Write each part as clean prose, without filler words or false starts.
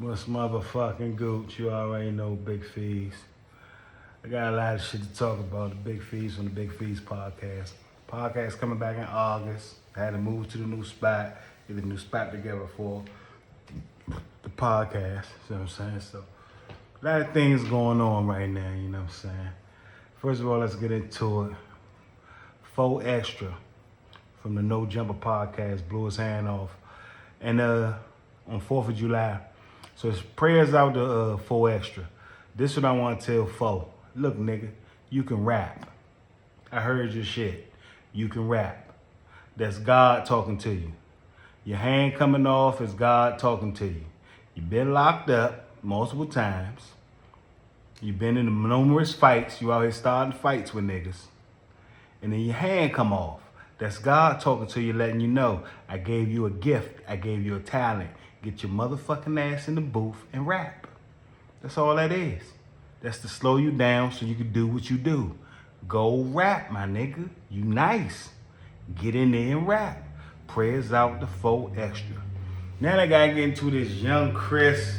What's motherfucking gooch? You already know Big Fees. I got a lot of shit to talk about. The Big Fees from the Big Fees podcast. Podcast coming back in August. I had to move to the new spot, get the new spot together for the podcast. You know what I'm saying? So, a lot of things going on right now, you know what I'm saying? First of all, let's get into it. 4EXTRA from the No Jumper podcast blew his hand off. And on 4th of July. So it's prayers out to 4EXTRA. This is what I want to tell 4. Look, nigga, you can rap. I heard your shit. You can rap. That's God talking to you. Your hand coming off is God talking to you. You've been locked up multiple times. You've been in numerous fights. You out here starting fights with niggas. And then your hand come off. That's God talking to you, letting you know, I gave you a gift. I gave you a talent. Get your motherfucking ass in the booth and rap. That's all that is. That's to slow you down so you can do what you do. Go rap, my nigga. You nice. Get in there and rap. Prayers out to 4EXTRA. Now I gotta get into this young Chris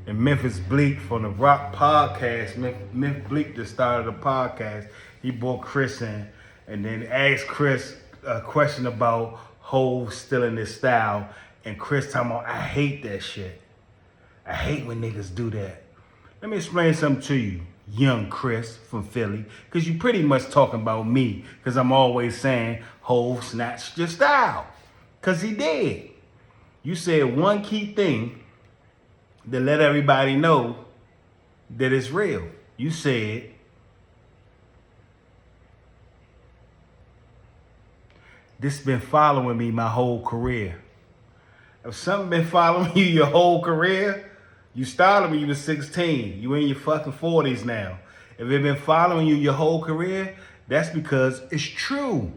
and MEMPHIS BLEEK from the Rock podcast. MEMPHIS BLEEK just started a podcast. He brought Chris in and then asked Chris a question about Hov stealing his style. And Chris talking about, I hate that shit. I hate when niggas do that. Let me explain something to you, young Chris from Philly, because you pretty much talking about me, because I'm always saying Hov snatched your style, because he did. You said one key thing to let everybody know that it's real. You said, this been following me my whole career. If something been following you your whole career, you started when you was 16. You in your fucking 40s now. If it been following you your whole career, that's because it's true.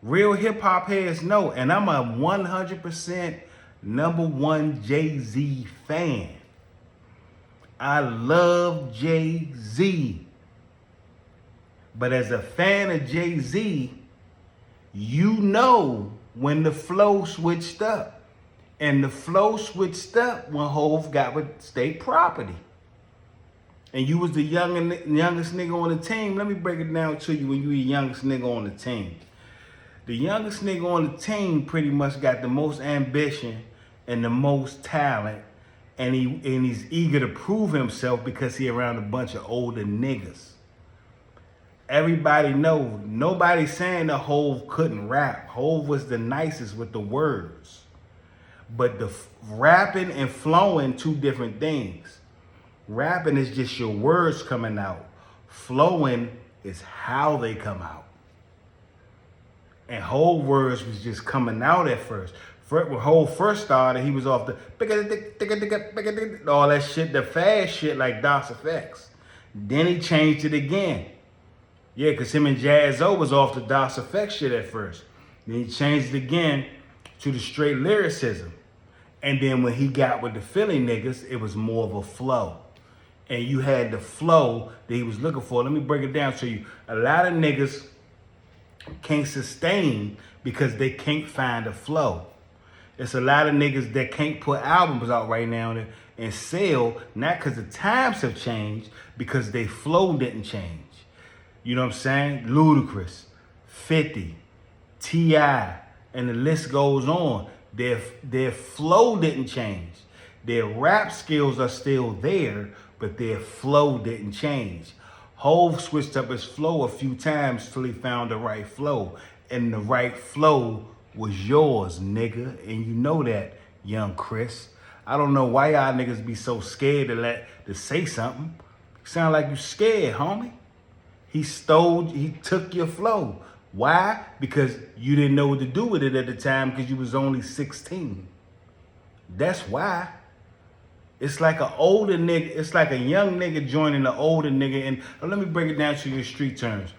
Real hip hop heads know, and I'm a 100% #1 Jay-Z fan. I love Jay-Z. But as a fan of Jay-Z, you know when the flow switched up. And the flow switched up when Hov got with state property. And you was the youngest nigga on the team. Let me break it down to you when you the youngest nigga on the team. The youngest nigga on the team pretty much got the most ambition and the most talent. And he's eager to prove himself because he around a bunch of older niggas. Everybody know, nobody's saying that Hov couldn't rap. Hov was the nicest with the words. But the rapping and flowing, two different things. Rapping is just your words coming out. Flowing is how they come out. And Hov words was just coming out at first. When Hov first started, he was off the all that shit, the fast shit like DOS effects. Then he changed it again. Yeah, because him and Jazz-O was off the DOS effect shit at first. Then he changed it again to the straight lyricism. And then when he got with the Philly niggas, it was more of a flow. And you had the flow that he was looking for. Let me break it down to you. A lot of niggas can't sustain because they can't find a flow. It's a lot of niggas that can't put albums out right now and sell, not because the times have changed, because they flow didn't change. You know what I'm saying? Ludacris, 50, T.I., and the list goes on. Their flow didn't change. Their rap skills are still there, but their flow didn't change. Hov switched up his flow a few times till he found the right flow. And the right flow was yours, nigga. And you know that, young Chris. I don't know why y'all niggas be so scared to say something. You sound like you scared, homie. He took your flow. Why? Because you didn't know what to do with it at the time because you was only 16. That's why. It's like an older nigga, it's like a young nigga joining an older nigga. And let me break it down to your street terms.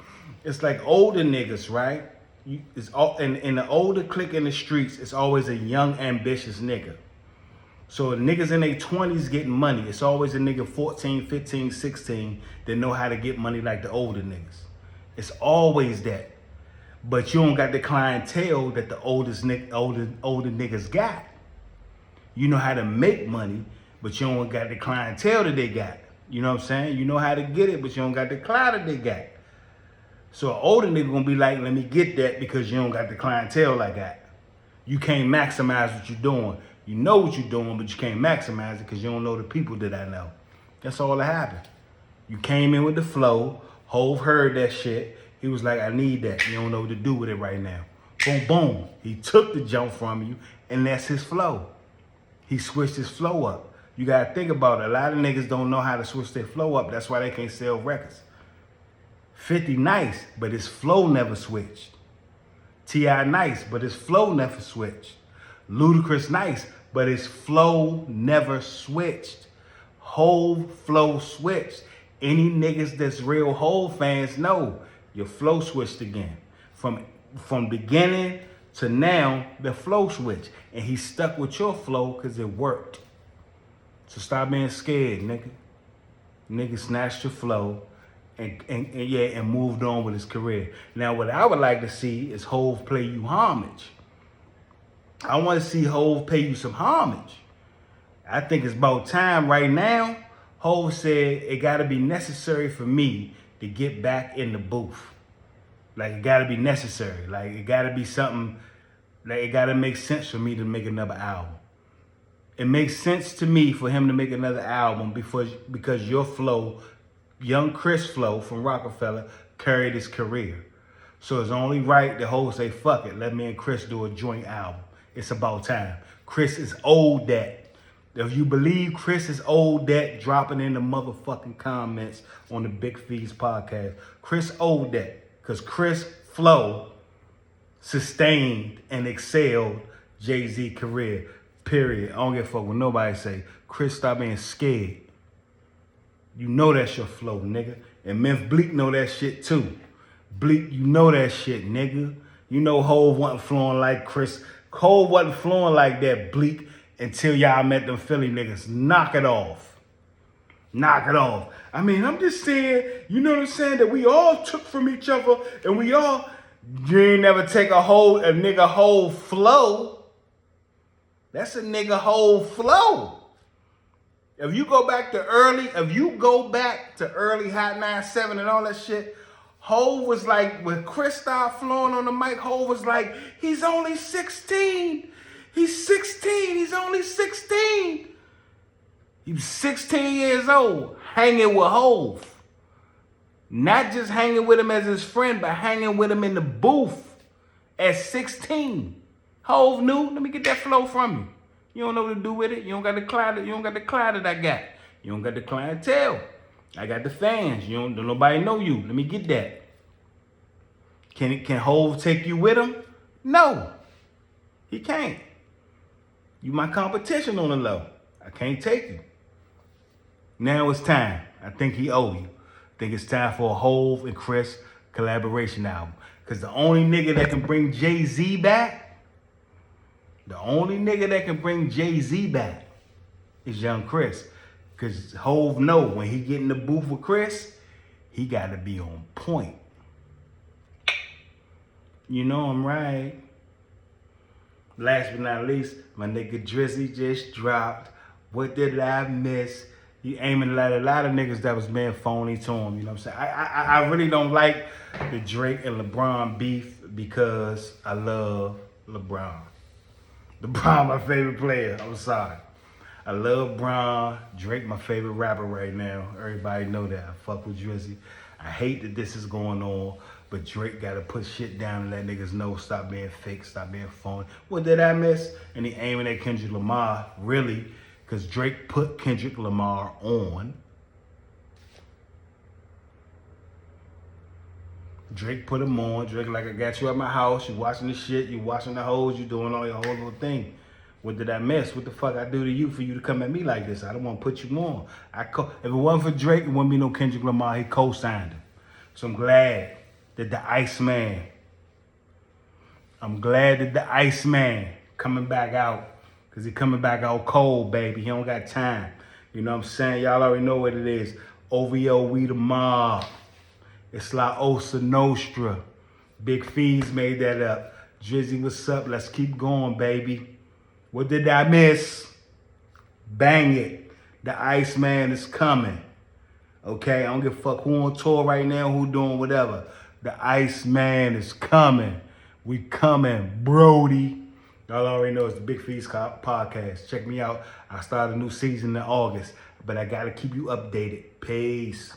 It's like older niggas, right? In the older clique in the streets, it's always a young, ambitious nigga. So niggas in their 20s getting money. It's always a nigga 14, 15, 16 that know how to get money like the older niggas. It's always that. But you don't got the clientele that the older niggas got. You know how to make money, but you don't got the clientele that they got. You know what I'm saying? You know how to get it, but you don't got the clout that they got. So an older nigga gonna be like, let me get that because you don't got the clientele I got. You can't maximize what you're doing. You know what you're doing, but you can't maximize it because you don't know the people that I know. That's all that happened. You came in with the flow. Hove heard that shit. He was like, I need that. You don't know what to do with it right now. Boom, boom. He took the jump from you, and that's his flow. He switched his flow up. You gotta think about it. A lot of niggas don't know how to switch their flow up. That's why they can't sell records. 50 nice, but his flow never switched. T.I. nice, but his flow never switched. Ludacris nice, but his flow never switched. Hove flow switched. Any niggas that's real Hove fans know your flow switched again. From beginning to now, the flow switched. And he stuck with your flow because it worked. So stop being scared, nigga. Nigga snatched your flow and moved on with his career. Now, what I would like to see is Hove play you homage. I want to see Hove pay you some homage. I think it's about time right now. Hove said it got to be necessary for me to get back in the booth. Like, it got to be necessary. Like, it got to be something, like, it got to make sense for me to make another album. It makes sense to me for him to make another album because your flow, young Chris flow from Rockefeller, carried his career. So it's only right that Hov say, fuck it, let me and Chris do a joint album. It's about time. Chris is old that. If you believe Chris is old that, drop it in the motherfucking comments on the Big Fees podcast. Chris old that. Because Chris flow sustained and excelled Jay-Z career. Period. I don't give a fuck what nobody say. Chris, stop being scared. You know that's your flow, nigga. And BLEEK know that shit too. BLEEK, you know that shit, nigga. You know Hov wasn't flowing like Chris. Hov wasn't flowing like that, BLEEK, until y'all met them Philly niggas. Knock it off. Knock it off. I mean, I'm just saying, you know what I'm saying, that we all took from each other and we all, you ain't never take a nigga whole flow. That's a nigga whole flow. If you go back to early Hot 97 and all that shit, Hov was like, when Chris started flowing on the mic, Hov was like, he's only 16. He's 16. He's only 16. He was 16 years old, hanging with Hov. Not just hanging with him as his friend, but hanging with him in the booth at 16. Hov knew, let me get that flow from you. You don't know what to do with it. You don't got the clout. You don't got the clout that I got. You don't got the clientele. I got the fans. Don't nobody know you. Let me get that. Can Hov take you with him? No, he can't. You my competition on the low. I can't take you. Now it's time. I think he owe you. I think it's time for a Hov and Chris collaboration album. Because the only nigga that can bring Jay-Z back, is young Chris. Because Hov know when he get in the booth with Chris, he got to be on point. You know I'm right. Last but not least, my nigga Drizzy just dropped What Did I Miss? He aiming at a lot of niggas that was being phony to him. You know what I'm saying? I really don't like the Drake and LeBron beef because I love LeBron. LeBron my favorite player. I'm sorry. I love Bron. Drake my favorite rapper right now. Everybody know that. I fuck with Drizzy. I hate that this is going on, but Drake gotta put shit down and let niggas know, stop being fake, stop being phony. What did I miss? And he aiming at Kendrick Lamar, really, because Drake put Kendrick Lamar on. Drake put him on. Drake like, I got you at my house. You watching the shit. You watching the hoes. You doing all your whole little thing. What did I miss? What the fuck I do to you for you to come at me like this? I don't want to put you on. If it wasn't for Drake, it wouldn't be no Kendrick Lamar. He co-signed him. So I'm glad that the Iceman coming back out. Because he coming back out cold, baby. He don't got time. You know what I'm saying? Y'all already know what it is. OVO, we the mob. It's La Osa Nostra. Big Fees made that up. Drizzy, what's up? Let's keep going, baby. What did I miss? Bang it. The Iceman is coming. Okay, I don't give a fuck who on tour right now, who doing whatever. The Iceman is coming. We coming, Brody. Y'all already know it's the Big Feast podcast. Check me out. I start a new season in August, but I gotta keep you updated. Peace.